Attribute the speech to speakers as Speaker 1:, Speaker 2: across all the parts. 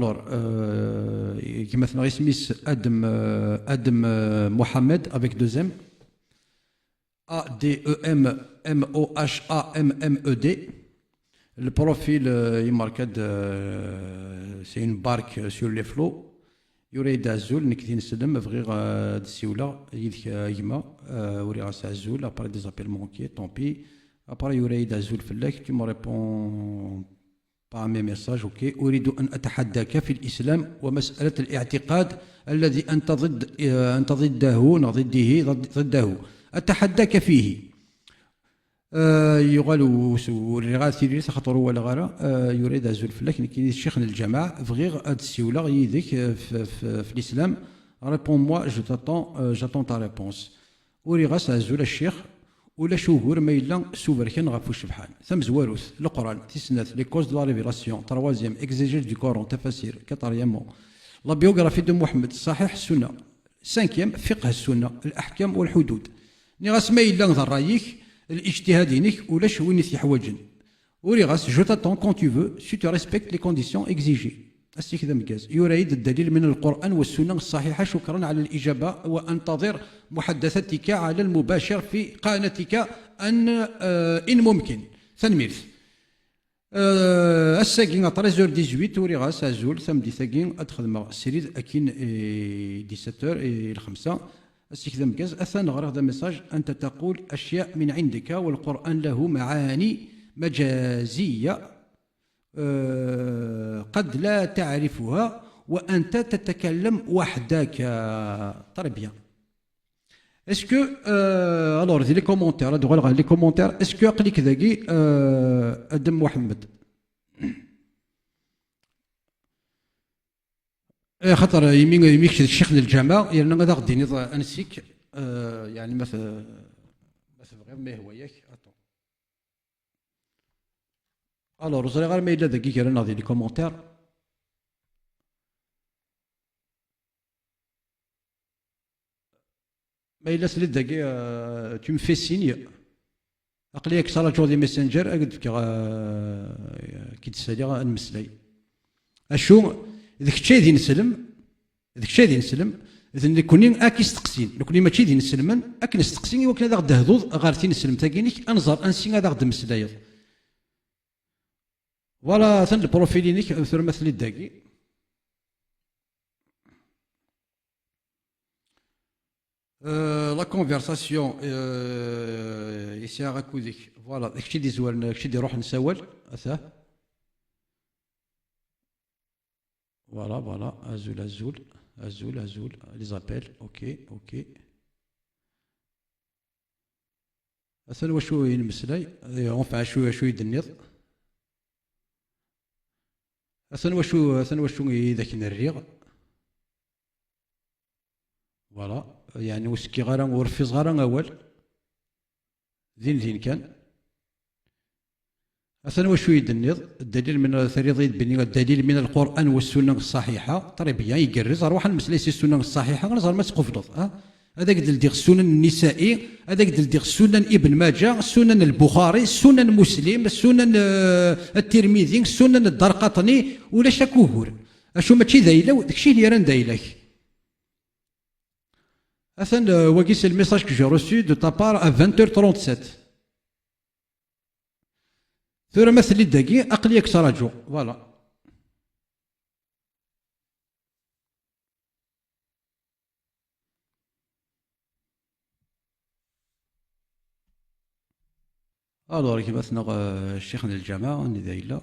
Speaker 1: Alors, qui maintenant Smith Adam Mohamed avec deux M. Adem Mohammed. Le profil, il marque c'est une barque sur les flots. يريد عزول نكتي نسلم بغير هاد السيولة يدك يما وري غاس عزول ابري دي زابيل مونكي طومبي ابري يريد عزول فلاك tu me réponds par mes messages اوكي اريد ان اتحداك في الاسلام ومسألة الاعتقاد الذي انت ضده اتحداك فيه يقال ورغال سيري خاطر هو لغارة يريد عزول فلاك كاين الشيخ الجماعة بغير هاد السيولة يديك في الإسلام ريبون موا جاتون تا ريبونس وري غاس عزول الشيخ ولا شهور ما إلا سوبركان غاف الشبحان ثم زواروث القرآن تسنات لي كوز دو لا ريفيلاسيون تروازيام اكزيجيج دو كورون تفاسير كاتريامون لا بيوغرافي دو محمد الصحيح السنة سانكيام فقه السنة الأحكام والحدود ني غاس ما إلا ذا رايك الاجتهادينك ولاش وين يحوجن وري غاس جو تاتون كون تو فو سي تو ريسبكت لي كونديسيون اكزيجي اسي كذا مكاز يريد الدليل من القران والسنه الصحيحه شكرا على الاجابه وانتظر محادثتك على المباشر في قناتك ان ممكن ثنميرث الساكين 13h18 وري غاس عزول ثمدي ثاكين ادخل سريد اكين 17h الخمسة السيكذا مكاز أثنى غير هذا المساج أنت تقول أشياء من عندك والقرآن له معاني مجازية قد لا تعرفها وأنت تتكلم وحدك. Très bien. Est-ce que alors les commentaires les commentaires est-ce que أقلك ذاكي أدم محمد خاطر يميك الشيخ للجامع يعني غادا غدي انسيك يعني مثلا غير ما هو ياك الوغ زري غير ما الا دقيقه انا ناضي لي كومونتير ما الا سلي دقيقه تو مفي سيني اقليك صار جو دي ميسنجر اقد كي تسالي نمسلاي اشو ذاك الشيء ذي نسلم إذن كوني أكي استقسين لكوني ماشي ذي نسلمن أكي نستقسين وكنا ذا غدا هذوض غارتي نسلم تاكينيك أنظر أنسي غدا غدا مسلايض فوالا ثن البروفيلينيك ثور مثل الداكي لا كونفرساسيون يسيا غاكوديك فوالا داكشي دي زوال داكشي دي روح نساول أثاه Voilà, Azul, les appels, ok. أثن وشو ينمسلاي enfin شو يدنيض أثن وشو ذاك نريغ فوالا يعني وسكي غارا ورفيز غارا أول ذين كان أثناء وشو يدنيض الدليل من ثريض بني الدليل من القرآن والسنة الصحيحة طري بيان يقرز أروح المسلسل السنة الصحيحة غنزار ما تقفض هذاك ديال السنن النسائي هذاك ديال السنن ابن ماجه السنن البخاري السنن مسلم السنن الترمذي السنن الدرقطني ولا شكوهور اشو ماشي دايله داكشي اللي راه دايلك اثن واكيس الميساج كو جي روسو دو تابار ا 20h37 ثورة مثل الداكي أقليك سراجو فوالا الوغ كيما ثنا شيخنا الجامعة ني دايلا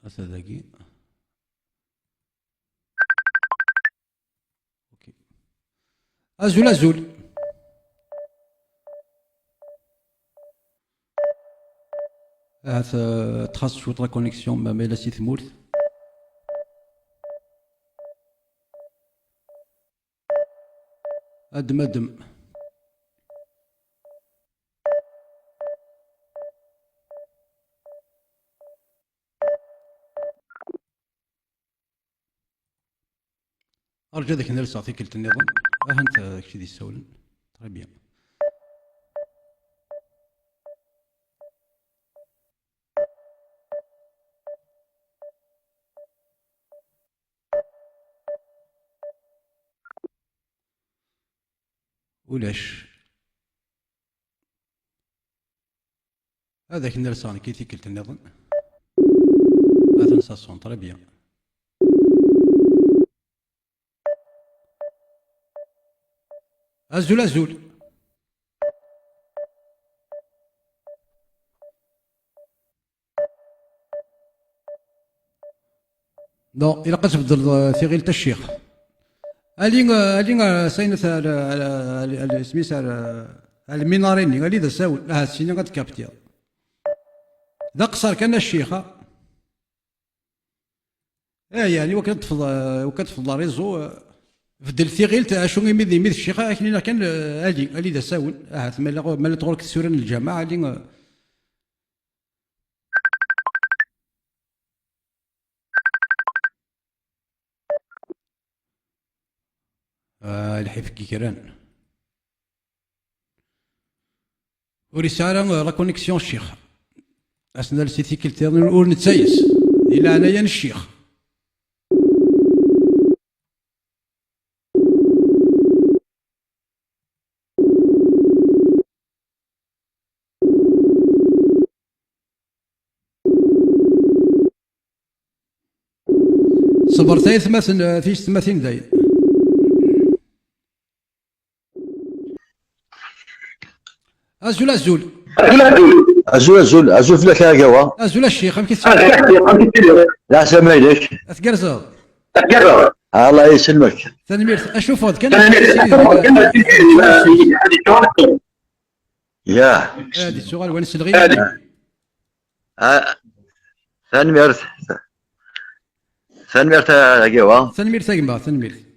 Speaker 1: هذا داكي اوكي أزول هذا تخص شوط لا كونيكسيون ما بين سي ثمورث أدم أرجع ذاك نرسى أعطيك النظام أنت داكشي دي السولن تري بيان ولاش هذاك النرسان كي تيكلت النظام هذا صون تري بيان. أزول أزول نو إلا قد تبدل ثقيل الشيخ ألين ساينة سميس الميناريني اللي ذا ساول لها السنين قد كابتيا ذا قصر كان الشيخة يعني وكانت في الريزو بدل ثقيل تاع شو يميذ الشيخة لكن كان اللي ذا ساول مالا تغلق السوران الجماعة اللي الحيف كيكران ورسالة لا كونيكسيون الشيخ أسنا لسيتيكل تيرن اور نتسايس إلى أنايا الشيخ صبرتي فيش 30 داير أزول أزول
Speaker 2: أزول فيك يا قوا
Speaker 1: أزول الشيخ أم كيتسمع
Speaker 2: لا سامعينك
Speaker 1: أتقرص
Speaker 2: الله يسلمك
Speaker 1: ثاني ميرت أشوف هذا كان
Speaker 2: يا
Speaker 1: هذه السؤال وين الصغير
Speaker 2: ثاني ميرت يا قوا
Speaker 1: ثاني ميرت يا ثاني ميرت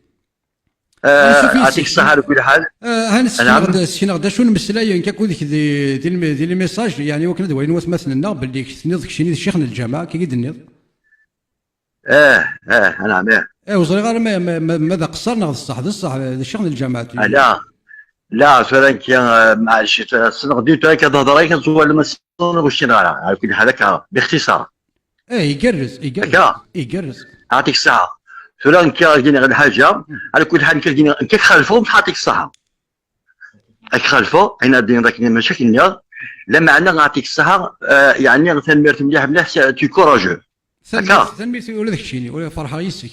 Speaker 2: يعطيك الصحة على كل حال.
Speaker 1: هانسينا شو المسلايين كاكو ديك لي ميساج يعني وكنا دوين مثلنا باللي تنيض كشيني الشيخنا الجماعة كي يدنيض.
Speaker 2: نعم
Speaker 1: وصلي غير ماذا قصرنا الصح الشيخنا الجماعة.
Speaker 2: لا فعلا مع الشيء صنغدي تاعك تهضر كنصور لما واش على كل حال باختصار.
Speaker 1: يقرز
Speaker 2: يعطيك الصحة. فلان كاين غير حاجه على كل حال كي خالفوا حاطيك الصحه خالفوا حنا دايرين ذاك المشاكل لا معنى نعطيك الصحه يعني تنميرت مليح مليح تي كوراجو
Speaker 1: تنميرت ولا داك الشيء ولا فرحه يسك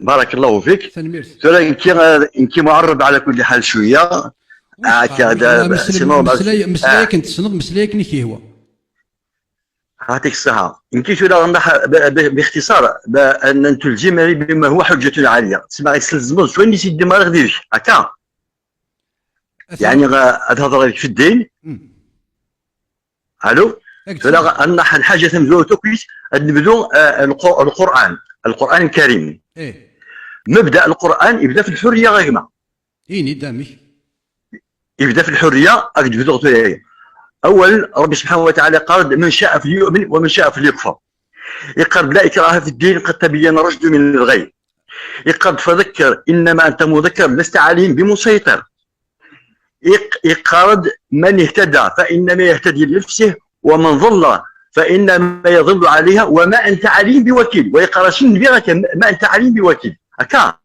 Speaker 2: بارك الله فيك
Speaker 1: تنميرت
Speaker 2: فلان كي معرب على كل حال شويه هكا
Speaker 1: مسلايه كنت تصنض مسلايه كي هو
Speaker 2: يعطيك الصحة. يمكن ولا غنضح باختصار بأن تلزمني بما هو حجة عالية. تسمع يستلزمون شويه اللي سيدي ما غاديرش هكا. يعني غتهضر في الدين. الو؟ ولا غنضح الحاجة مزوجة كويس نبدو القرآن الكريم. مبدأ القرآن يبدا في الحرية غير
Speaker 1: دامي.
Speaker 2: يبدا في الحرية أكد أول ربي سبحانه وتعالى قال من شاء فليؤمن ومن شاء فليكفر. يقال لا إكراه في الدين قد تبين الرشد من الغي. يقال فذكر إنما أنت مذكر لست عليهم بمسيطر. يقال من اهتدى فإنما يهتدي لنفسه ومن ضل فإنما يضل عليها وما أنت عليهم بوكيل. ويقال سن بغك ما أنت عليهم بوكيل. هكا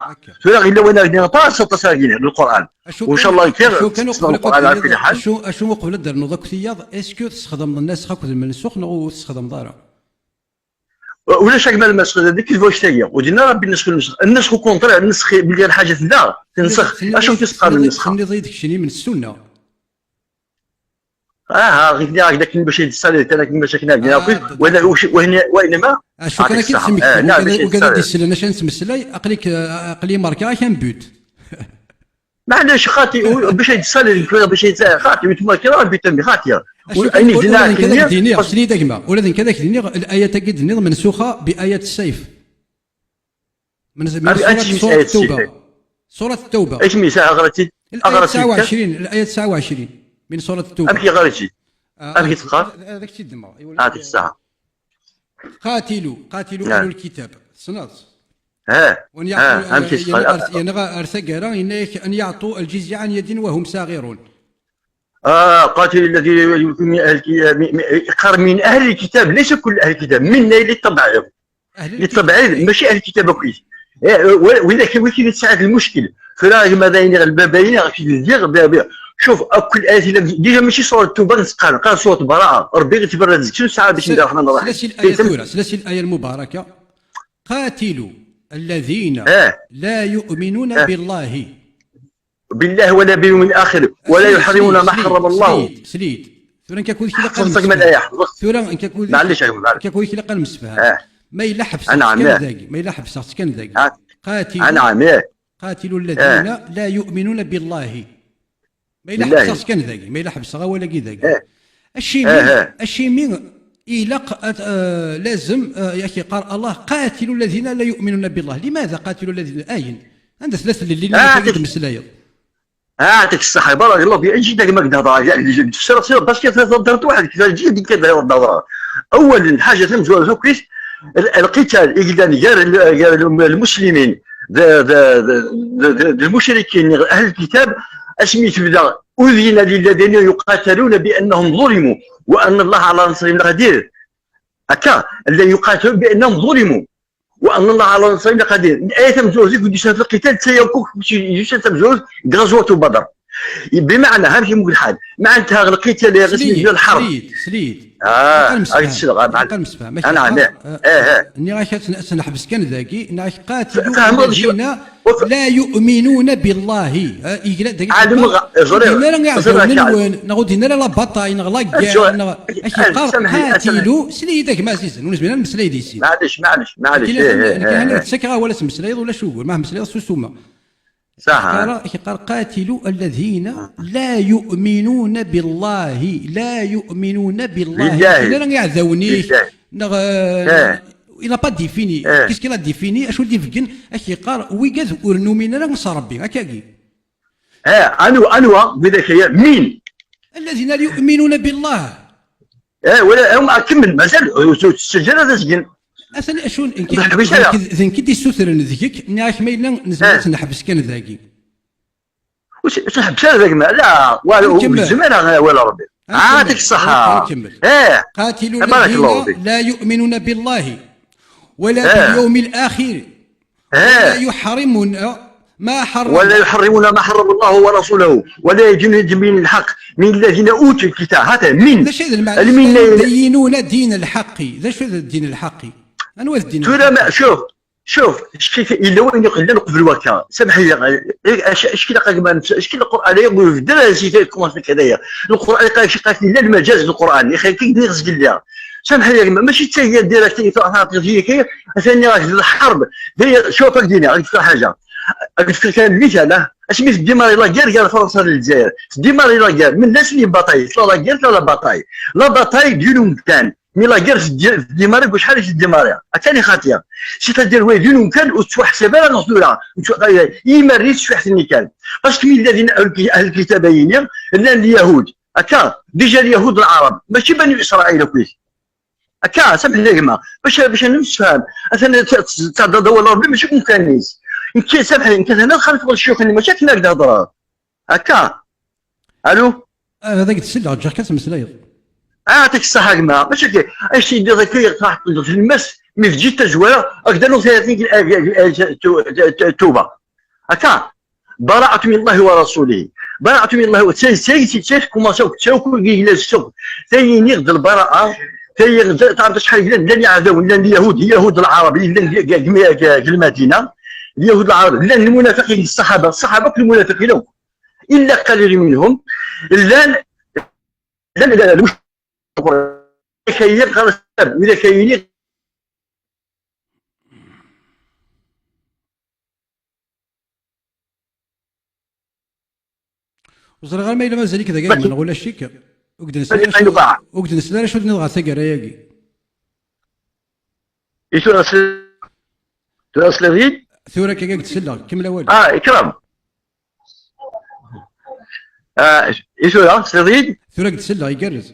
Speaker 2: فلا غير لو انا نطاس تصاغين للقران وان شاء الله كثير تسمع القران على كل حال.
Speaker 1: شو قبل دار نوض كثياض اسكو تستخدم الناس خاكو من السخن وتستخدم دارا
Speaker 2: ولا شك ما المسخ هذيك الفوش تاعي ودينا ربي النسخ كونطرا النسخ بلي الحاجه تدا تنسخ اشنو تستقر النسخه
Speaker 1: اللي ضيدك شني من السنه
Speaker 2: غير داك باش يتصل تاعك باش كنا وانما
Speaker 1: شو كان كيتسميك وكذا ديسل انا شنو نسمسلاي اقلي ماركا كان بوت
Speaker 2: معليش خاطي باش يتصل باش خاطي تما كي راه بيتم خاطي
Speaker 1: اني دينا كذا ديني خصني داكما ولا كذاك ديني الايه تاكد ديني منسوخه بايه السيف من سوره التوبه سوره التوبه
Speaker 2: ايش ميسا غلطتي
Speaker 1: الايه 29 الايه 29 من سوره التوبه
Speaker 2: امشي غلطي امشي تقرا
Speaker 1: هذاك الشيء دما
Speaker 2: هذيك الساعه
Speaker 1: قاتلوا اهل الكتاب صناص
Speaker 2: وان يعطوا
Speaker 1: ارسقرا ان يعطوا الجزيه عن يد وهم صاغرون
Speaker 2: قاتل الذي يقر من اهل الكتاب ليس كل اهل الكتاب منا للتبعيض ماشي اهل الكتاب كويس واذا كان وين ساعات المشكل فراه ماذا البابين غير شوف كل ايه ديجا ماشي سوره التوبه نتقال قال سوره براءه ربي غيتبرد شنو ساعه باش ندير الرحمن الرحيم
Speaker 1: سلاسل الايه المباركه قاتلوا الذين لا يؤمنون بالله
Speaker 2: ولا باليوم الاخر ولا يحرمون ما حرم الله.
Speaker 1: سليت ثورا كيكون كي لقى
Speaker 2: خصك من الايه
Speaker 1: ثورا كيكون
Speaker 2: معليش
Speaker 1: كيكون كي لقى المسفها ما يلا حبس ما يلا حبس كان ذاكي قاتلوا الذين لا يؤمنون بالله ما يلا حبس كان ذاكي ما يلا حبس ولا كي ذاكي الشيء من إلق لازم يا اخي قال الله قاتلوا الذين لا يؤمنون بالله. لماذا قاتلوا الذين آين عند ثلاث اللي كيد مسلايض
Speaker 2: يعطيك الصحه بارك الله فيك. اجي داك ما كنهضر تفسير باش كيهضر واحد كيجي ديك كيهضر. اولا حاجه تنجوزو كويس القتال غير المسلمين المشركين اهل الكتاب اسميت بدا اذن للذين يقاتلون بانهم ظلموا وان الله على نصرهم قدير. هكا الذين يقاتلون بانهم ظلموا وان الله على نصرهم قدير. الايه تمزوز في القتال تيكون يجوز تمزوز غزوه بدر بمعنى ها ماشي مقول حاجه معناتها القتال غسيل ديال الحرب
Speaker 1: سليت
Speaker 2: انا
Speaker 1: اني غاش نحبس كان ذاكي اني قاتلوا الذين لا يؤمنون بالله نغود هنا لا بطاي نغلا قاتلوا سليتك ما سيسن بالنسبه لنا المسليد يسين
Speaker 2: معليش
Speaker 1: كان تسكرا ولا مسليد ولا شو ما مسليد سوسوما
Speaker 2: صح.
Speaker 1: قال قاتلوا الذين لا يؤمنون بالله لا يعذوني إلا با ديفيني كيس كي لا ديفيني اشو ديفكن اكي قال ويكاز ورنومينا لا نص ربي هكاكي
Speaker 2: انوا بذاك مين
Speaker 1: الذين لا يؤمنون بالله
Speaker 2: ولا هم اكمل مازال تسجل هذا سجن
Speaker 1: اثني اشون ذن كي سوثر ذيك ناش ما يلا نحبس كان ذاكي
Speaker 2: واش نحبس ذاك لا والو الزمان ولا ربي عاتك الصحه
Speaker 1: قاتلوا الذين لا يؤمنون بالله ولا باليوم الاخر ولا يحرمون ما حرم
Speaker 2: ما حرم الله ورسوله ولا يدينون الحق من الذين اوتوا الكتاب. هذا من
Speaker 1: يدينون دين الحق. ذا شو الدين الحقي انا واش الدين
Speaker 2: شوف الا وين يقدر نقبل الوكا سامحني اش كي القران يقول في دراسه كومونس كذايا القران قال لا المجاز القران يا اخي كي نغسل لها سامحني ماشي حتى هي ديرها تعطي كي ثاني راك الحرب شوف دينا غادي تفرح حاجه قلت لك كان مثال اسميت ديماري لا غير قال فرنسا للجزائر ديماري لا غير من الناس اللي باطاي لا غير لا باطاي ديالهم كان مي لا غير في ديماري شحال في ديماري ثاني خاطيه سيتادير وي ديالهم كان وتشوح حسابها نصدوها يمارس شي حسن كان باسكو الذين اهل الكتابين لا اليهود هكا ديجا اليهود العرب ماشي بني اسرائيل كويس هكا سامحني يا جماعه باش نفهم انا تدور ربي ماشي كنكنيس انت سامحني انت هنا خلف الشيوخ اللي ماشي كنا نهضر هكا الو
Speaker 1: هذاك السلة جا كاس مسلايض
Speaker 2: يعطيك الصحه يا جماعه ماشي كي اش يدير هكا راح في المس مي في جيت تجوال اقدر 30 توبه هكا براءة من الله ورسوله براءة من الله سي كوماساو تشاوكو كي السوق ثاني نغد البراءه تعرف شحال لن يعذبوا لا اليهود العرب لا المدينه اليهود العرب لا المنافقين الصحابه كل المنافقين الا قليل منهم لا كاين غير اذا كاين
Speaker 1: وصل غير ما الا مازال كذا كاع ما نقولش شيك وقد نسلا شو نضغط ثقه رايقي
Speaker 2: ايش تواصل غيد
Speaker 1: ثورة كي قلت سلا كمل اول
Speaker 2: اكرم ايش هو سليد
Speaker 1: ثورة قلت سلا يقرز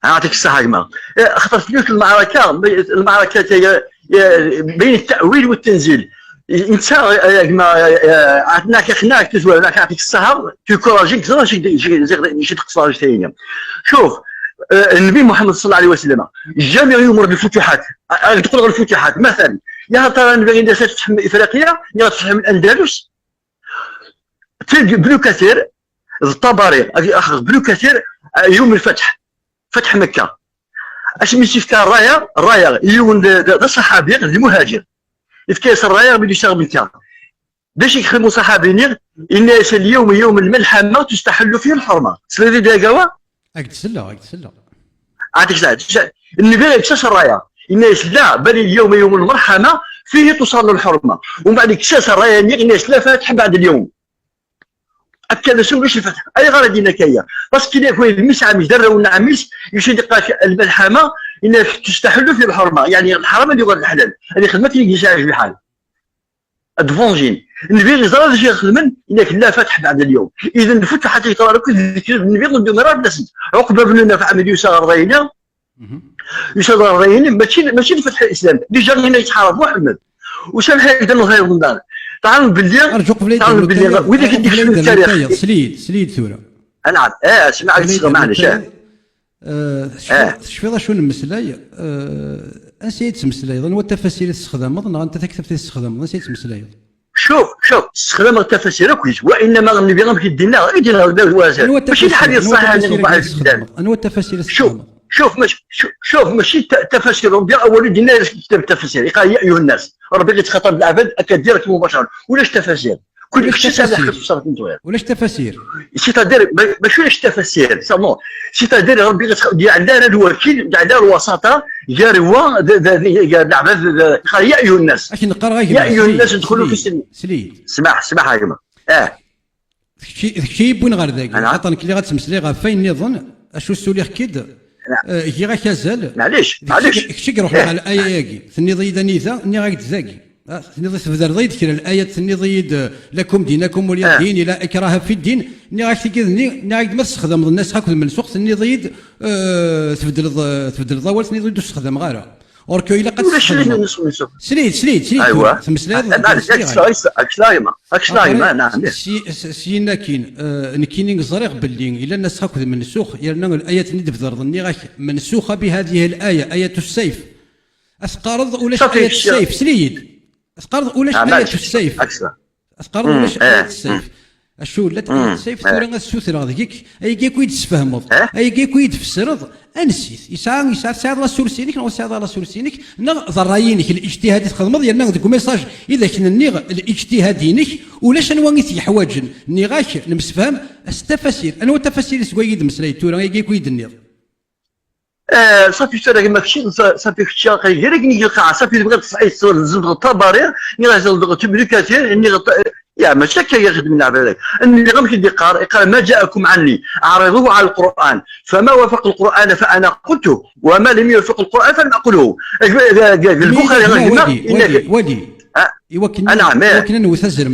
Speaker 2: يعطيك الصحه يا جماعه خاطر فلوس المعركه بين التاويل والتنزيل انت يا جماعه عندنا خناك تزوى لك يعطيك الصحه تكوراجيك شي تقصر ثانيه. شوف النبي محمد صلى الله عليه وسلم جامع يمر بالفتوحات تقول الفتوحات مثلا يا ترى نبغي الناس تفتح من افريقيا يا تفتح من الاندلس تلقى بنو كثير الطبري اخذ بنو كثير يوم الفتح فتح مكه اش من شفت الرايه يون دا صحابي المهاجر يفكيس الرايه من يشتغل مكه باش يخدموا صحابيين الناس اليوم يوم الملحمه تستحل فيه الحرمه سلي داكوا
Speaker 1: هاك تسلى
Speaker 2: عندك ساعه النبي يكسس الرايه الناس لا بل اليوم يوم المرحمه فيه تصل الحرمه ومن بعد كساس الرايه الناس لا فاتح بعد اليوم اكد سولش الفتح اي غير دينا كايا باسكو كي يكون المسعى مش درا والنعميس يشد الملحمه ان تستحل في الحرمه يعني الحرام اللي هو الحلال هذه خدمه اللي يساعد بحال ادفونجين النبي زرا شي يخدم انك لا فتح بعد اليوم اذا الفتح حتى يقرا لك الذكر النبي ضد مرات ناس عقبه بن نافع من يسار رينا يسار رينا ماشي فتح الاسلام ديجا هنا يتحارب محمد وسامح يقدر نغير من دار تعلم باللي
Speaker 1: ارجوك بليد
Speaker 2: وذاك يديك التاريخ
Speaker 1: سليد ثوره
Speaker 2: نعم اسمع معليش
Speaker 1: شفيضا شو المسلاي نسيت تمسلاي ظن والتفاسير استخدام انت تكتب تستخدم نسيت تمسلاي
Speaker 2: شوف استخدام التفاسير كويس وانما النبي غير يدينا ماشي الحديث الصحيح اللي ضعف الكلام
Speaker 1: انا والتفاسير
Speaker 2: شوف ماشي تفاسير ربي اول دينا كتاب التفاسير قال يا ايها الناس ربي يتخاطب العباد اكديرك مباشره ولاش تفاسير كل شيء
Speaker 1: ولاش تفاسير
Speaker 2: سيتادير ماشي واش تفاسير سامون سيتادير ربي جعلنا الوكيل جعلنا الوساطه جاروا العباد قال يا ايها الناس
Speaker 1: اش نقرا غير
Speaker 2: يا ايها الناس ادخلوا في السلم
Speaker 1: سليد
Speaker 2: اسمح يا جماعه
Speaker 1: شي يبون غير ذاك عطانك اللي غتمسلي غا فين نظن اشو سوليخ كيد كي غا كازال
Speaker 2: معليش
Speaker 1: كشي يروح على الايه ياكي ثني ضيد نيثا ني غا تزاكي ثني ضيد تبدا ضيد كير الايه ثني ضيد لكم دينكم ولي دين لا اكراه في الدين ني غا تيكذني ني غا ما تستخدم الناس هاك من السوق ثني ضيد تبدل ضوال ثني ضيد تستخدم غيره اوركو الا قد سليد
Speaker 2: ايوا
Speaker 1: تمسلاد
Speaker 2: اكشلايما نعم
Speaker 1: سينا كاين نكيني زريق باللي الا الناس هاكذ من السوق يرنا الايات اللي تفضل ظني غاك منسوخه بهذه الايه ايه السيف اسقارض ولاش ايه السيف سليد اسقارض ولاش ايه السيف اسقارض ولاش ايه السيف اشو لا ايه السيف ثورا السوثر هذيك اي كي تسفهمض اي كي تفسرض انسيت يسعى سعد الله سورسينك نو سعد الله سورسينك ضرايينك الاجتهاد تخدمض يرنا ديك ميساج اذا كنا النيغ الاجتهادينك ولاش نواغي حواجن نيغاك المسفهم التفاسير انا التفاسير سكويد مسلاي تورا اي كي النيغ
Speaker 2: صافي شرا ما فيش صافي في غير كي القاعه صافي بغيت تصعيد زلط الطباري ني غازل تبلي كثير ني يا ماشي هكا يخدم العباد اني غير كيدي قال ما جاءكم عني اعرضوه على القران فما وافق القران فانا قلته وما لم يوافق القران فلم اقله البخاري
Speaker 1: ودي يوكلنا نوثزر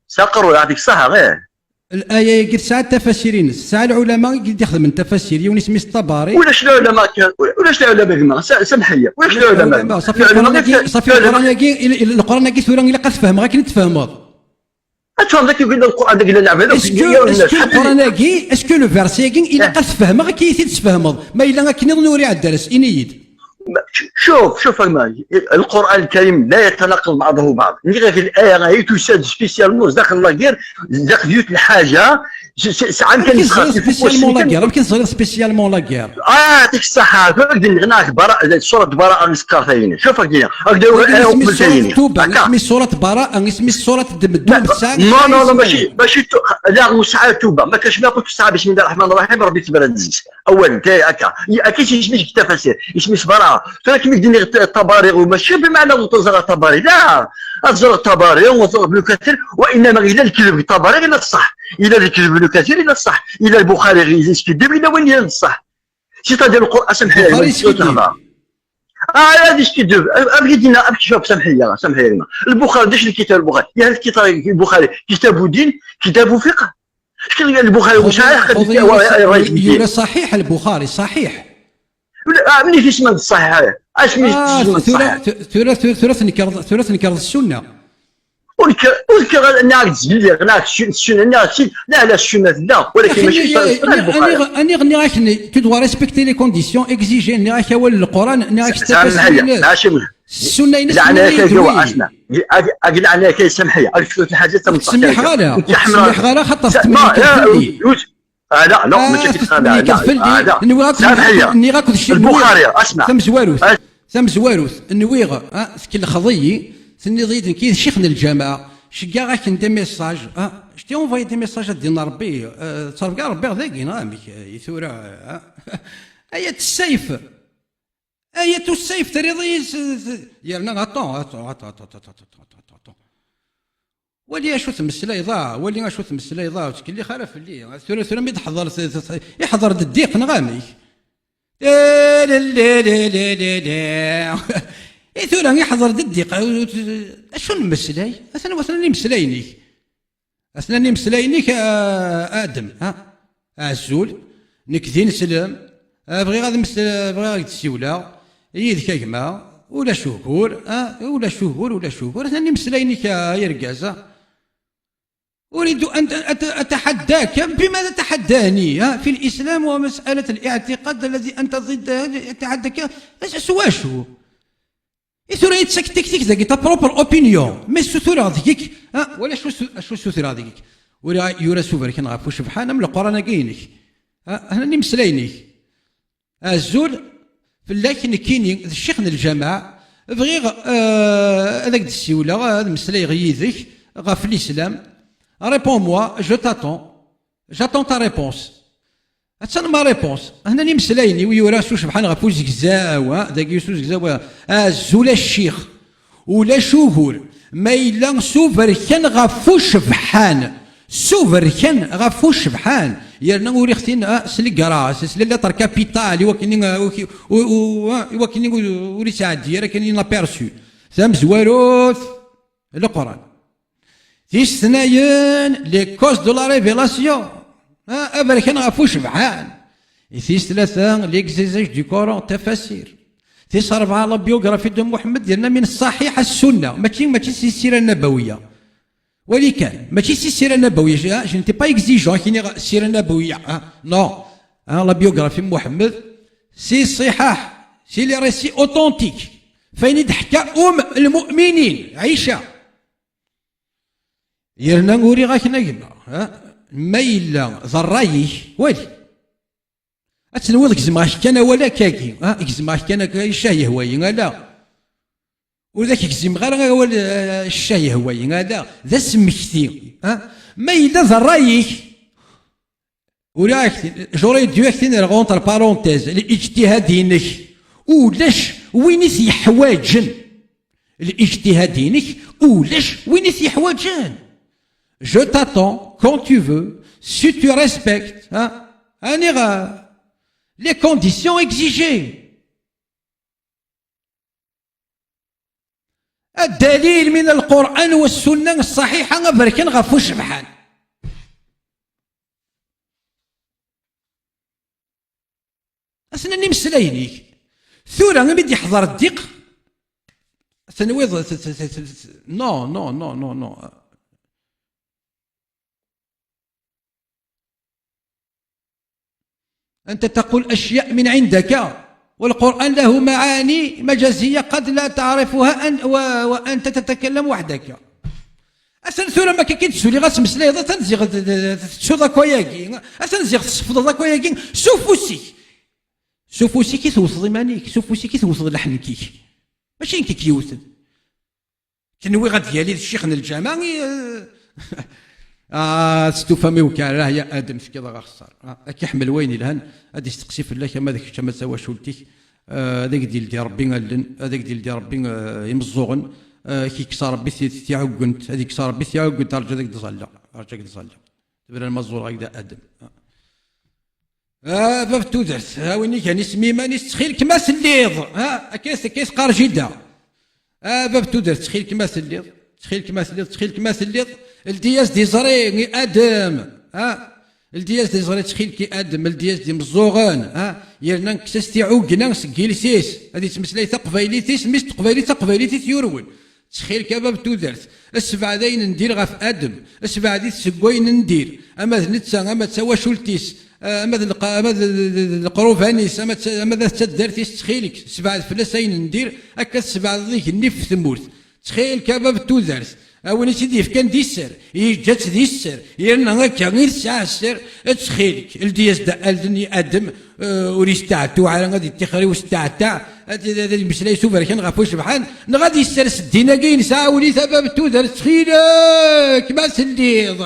Speaker 1: ساقروا
Speaker 2: يعطيك الصحه غير
Speaker 1: الآية قلت ساعة تفاسيرين ساعة العلماء قد يخدم من تفاسير يونس ميس الطباري
Speaker 2: ولاش العلماء سمحية ولاش العلماء
Speaker 1: صافي القرآن كي ثورا إلا قد تفهم غاك نتفهمض
Speaker 2: اتفهم ذاك يقول القرآن ذاك اللي نعملو
Speaker 1: القرآن كي اسكو لو فيرسي كي إلا قد تفهم غاك تتفهمض ما إلا غاك نوري على الدرس إنيد
Speaker 2: شوف القران الكريم لا يتناقض بعضه بعض غير في الايه غير تساد سبيسيالمون داخل لاكير داخل ديوت الحاجه ساعات كان
Speaker 1: سبيسيالمون لاكير يمكن صغير سبيسيالمون لاكير
Speaker 2: ديك الصحه فهمت غناك براء سوره براء نسكر ثاني شوف هكذا
Speaker 1: اسمي اسمي سوره براء اسمي سوره الدم تاع
Speaker 2: نو ماشي لا مسعى توبه ما كاش ما قلت الصحابه بسم الله الرحمن الرحيم ربي تبارك اول هكا اكيد يسمي التفاسير يسمي براء فلكن يدير الطباري وماشي بمعنى تزرع الطباري لا تزرع الطباري وتزرع ابن كثير وانما الى الكذب الطباري الى الصح الى الكذب ابن كثير الى الصح الى البخاري غير يسكذب الى وين الصح سيتادير القران سمحي لي هذا يسكذب ابغينا شوف سمحي لي البخاري داش الكتاب البخاري يا الكتاب البخاري كتاب دين كتاب فقه شكون البخاري واش
Speaker 1: يقول صحيح البخاري صحيح
Speaker 2: مني في اسمه الصحيح هذا اش من الصحيح
Speaker 1: ثلاث نكرض السنه
Speaker 2: وذكر ناقد زبير ناقد السنه لا السنه لا ولكن ماشي
Speaker 1: اني غني راك تو دوا ريسبكتي لي كونديسيون اكزيجي اني راك اول القران اني راك
Speaker 2: ماشي
Speaker 1: السنه ينس
Speaker 2: لعنة كيجوا اسمع اقل لعنة كيسمحي اكثر الحاجات
Speaker 1: تسمح غالا تسمح غالا خاطر
Speaker 2: لا ماشي كتخلع لا
Speaker 1: اني غاكد شي
Speaker 2: البخاري اسمع
Speaker 1: ثم زواروث نويغ سكن خضي ثني ضيد كي شيخنا الجماعه شكا غاك ندي ميساج شتي اونفاي دي ميساج ديال ربي تصرف كاع ربي ذاكي نعم يثورا اية السيف اية السيف تريضي يرنا عطون ولي شو تمثل يضاع ولي شو تمثل يضاع اللي خالف اللي ثورا ميد حضر يحضر الديق نغامي لا لا لا لا لا ثورا يحضر الديق شو نمثلي اثني مسلايني اثني مسلاينيك ادم عزول نكذين سلام بغي غادي بغي غادي تسيولا يدك كما ولا شهور ولا شهور اثني مسلاينيك يا ركازه أريد أن أتحداك بما تتحداني في الإسلام ومسألة الاعتقاد الذي أنت ضده أتحداك سواشو ثورة يتسكتك ذاك تا بروبر أوبينيون مي ثورة ذيك ولا شو ثورة ذيك ولا يورا سوفر كان غافو سبحانه من القرآن كاينك أنا مسلاينك الزول في اللكن كاين الشيخ الجماعة بغي هذاك السيولة هذا مسلاي غيذك غاف الإسلام. Réponds-moi, je t'attends. J'attends ta réponse. أتسنى ما ريبونس هنا اللي مسلايني ويورا سو سبحان غفوز زكزاوة ذاك يسوس زكزاوة زولا الشيخ ولا شهور ما إلا سوفر كان غفو شبحان سوفر كان غفو شبحان يرنا وري ختين سلي كراس سلي لاتر كابيتال وكني وري سعدي راه كاين لا بيرسو ثم زواروث القرآن تيس ثنايين لي كوز دو لا ريفيلاسيون أبرك أنا غفو شبحان تيس ثلاثة ليكزيزاج دو كورون تفاسير تيس أربعة لا بيوغرافي دو محمد ديالنا من الصحيح السنة ماشي السيرة النبوية ولكن ماشي السيرة النبوية جو نتي با اكزيجون كيني السيرة النبوية نو لا بيوغرافي محمد سي صحاح سي لي ريسي اوتونتيك فين يضحك المؤمنين عيشة يرنا نقولي غاك نقلنا ما إلا ضرايك والي أتنوض كزماش كان ولا كاكي كزماش كان الشاي هواي لا وذاك كزم غير هو الشاي هواي لا ذا سمكتي ما إلا ضرايك ولا جوري ديوكتين رغونتر بارونتيز الاجتهادينك ولاش وين يحواجن الاجتهادينك ولاش وين يحواجن. Je t'attends quand tu veux, si tu respectes les conditions exigées. الدليل من القرآن والسنة الصحيحة بركن غفو شبحان. أسناني مسلاينيك ثورة غمد يحضر الديق ثنويض نو أنت تقول أشياء من عندك والقرآن له معاني مجازية قد لا تعرفها وأنت تتكلم وحدك. أسن ثورة ما كي تسولي غاس مسلايضة تنزيغ تسوضا كوياكي أتنزيغ تصفضا كوياكي سوفوسي كي توصل إيمانيك سوفوسي كي توصل لحنكي ماشي انت كي يوثل كنوي غاد ديالي الشيخنا الجامع ستفهمي كان راه يا ادم في كذا غخسر كيحمل وين الهن غادي يستقسي في الله كما ذاك كما سوا شولتيك هذاك ديال ربي غالن هذاك ديال ربي يمزوغن كي كسر ربي تيعوقنت هذيك كسر ربي تيعوقنت رجع داك تصلى تبرا المزور هكذا ادم باب تودرت ويني كان اسمي ماني تخيل كما سليض كيس قار جدا باب تودرت تخيل كما سليض تخيل كما سليض الدياز دي زري ادم الدياز دي زري تخيل كي ادم الدياز دي مزوغان يرنا كساس تيعوقنا سكيلسيس هذه تمسلاي تقبايليتيس مش تقبايليتيس يورون تخيل كباب تودرت السبعة داين ندير غاف ادم السبعة دي تسكوين ندير اما نتسا اما تسوا شولتيس ماذا القروفانيس ماذا تدارتي تخيلك 7 فلسين ندير هكا 7 ذيك النف ثمورت تخيل كباب تودرس أولي سيدي كان ديسر جات ديسر يرنا هكا غير ساعة السر تخيلك الدياس الدني ادم وريستعتو على غادي تخري وستعتا هذا المسلا يسوف كان غافو سبحان غادي يسرس الدينا كاين ساعة ولي سبب تودر تخيلك ما سليض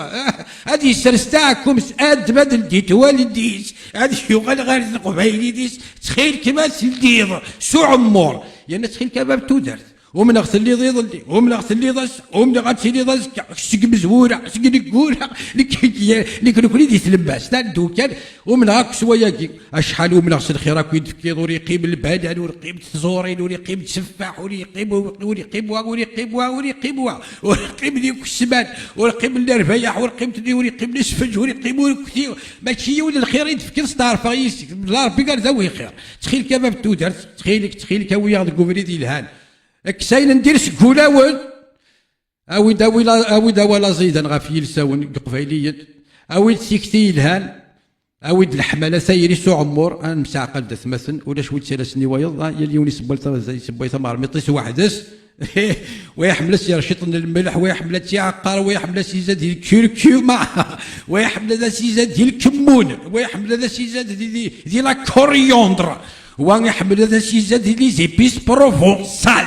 Speaker 1: هادي يسرس تاعكم ساد بدل ديت والديس هادي يغال غير القبايلي ديس تخيل كما سليض سو عمور يعني تخيل كباب تودر ومن اغسل لي ضيضلي ومن اغسل لي ضس ومن غتسي لي ضس سق مزوره سق نكوره لك كل دي تلباس تاع الدوكان ومن هاك شويه اشحال ومن اغسل خيراك ويدفكيض وريقيم البدن وريقيم الزورين وريقيم السفاح وريقيم ديك السمان وريقيم الرفيح وريقيم وريقيم الاسفنج وريقيم كثير ماشي ولا الخير يدفكر ستار فايس لا ربي قال ذوي خير تخيل كباب تودر تخيلك هو ياخذ كوفري ديال الهان كساين ندير سكولاون أوي ولا زيدا غافي يلساون قفايليا أوي سيكتي الهان أوي الحمالة سايري سو عمور أنا مساقل دث مثلا ولا شوي تسالسني ويض يليوني سبوي ثمار ميطيس وحدس ويحمل يرشطن الملح ويحمل عقار ويحمل سيزاد ديال الكركومة ويحمل سيزاد ديال الكمون ويحمل سيزاد ديال لا كوريوندر ويحمل هذا السيزاد ديال لي زيبيس بروفونسال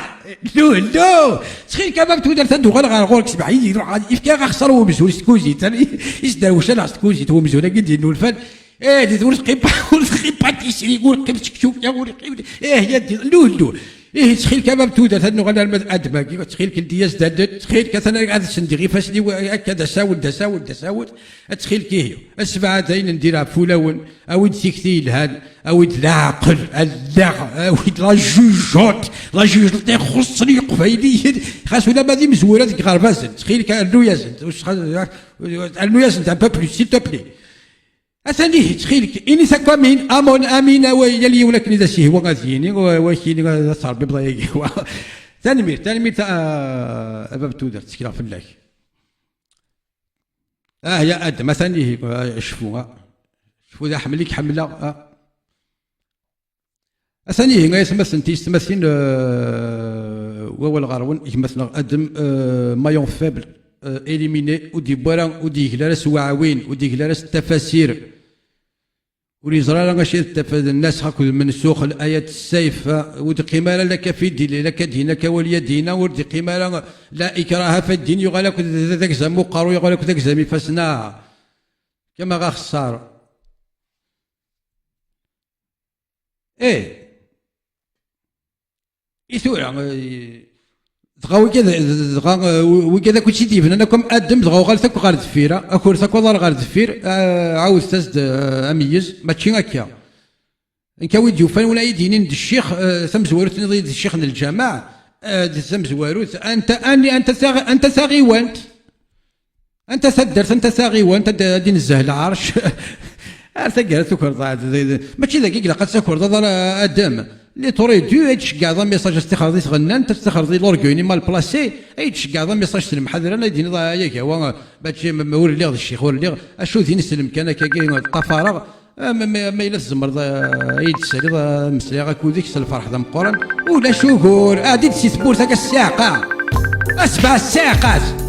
Speaker 1: لو تخيل كباب تودر تندو غير سبع يدير يفكا غخسر هو مزول سكوزي يسدار واش لا سكوزي هو مزول قد نو الفن دي ورقيبا تيسري يقول قيب تكشوف يا ورقيب يا دي لو تخيل كباب تودر تندو غير ادماكي تخيل كدياس دادت تخيل كثنا غادي سندي غير فاسلي هكذا ساود تخيل كي هي السبعه داين نديرها فولاون او تيكتي الهان او العقل او لا جوجوت خصني قفايلي خاص ولا مادي مزوره ديك غربازن تخيل كانو ياسن انو ياسن ان بو بلوس سيل تو بلي اثاني تخيلك اني ساكوا مين امين ويلي ولكن اذا شي هو غازيني وكيني صار بضايق تنمير تاع باب تودر تسكيلا في الله يا اد مثلا شوفوا ذا حمليك حمله اثاني هي يسمى تمثل وهو الغرون مثلا ادم مايون فابل اليميني ودي بران ودي كلاس واعوين ودي كلاس التفاسير وليزرا غاشي الناس هاكو من سوق الايات السيف ودي قماله لك في الدين لك دينك ولي دينا ودي قماله لا اكراه في الدين يقول لك ذاك زمو قارو يقول لك ذاك زمي فسنا كما غا خسار ثورة تغاوي كذا وكذا كلشي ديفن انكم ادم تغاو غير ثاك غير دفيره اكل ثاك غير دفير عاود تزد اميز ماشي هكا ان كان ويديو فان ولا يدينين الشيخ ثم زوارت نضيد الشيخ من الجماعه ثم زواروت انت ثاغي وانت انت سدرت انت ثاغي وانت دين الزهل عرش ارتقى سكر ماشي ذاك يقلق سكر ادم اللي تريد تشكع ذا ميساج استخراجي تغنان تستخرجي لورغوني مال بلاسي اي تشكع ذا ميساج سلم حذر انا يديني ياك هو باش مور لي الشيخ ور لي اشو ديني سلم كان كاين طفارغ ما الا الزمر اي تسالي مسلي غاكو ديك الفرح ذا مقرن ولا شكور ادي تسي ثبور ذاك الساقه اسبع الساقات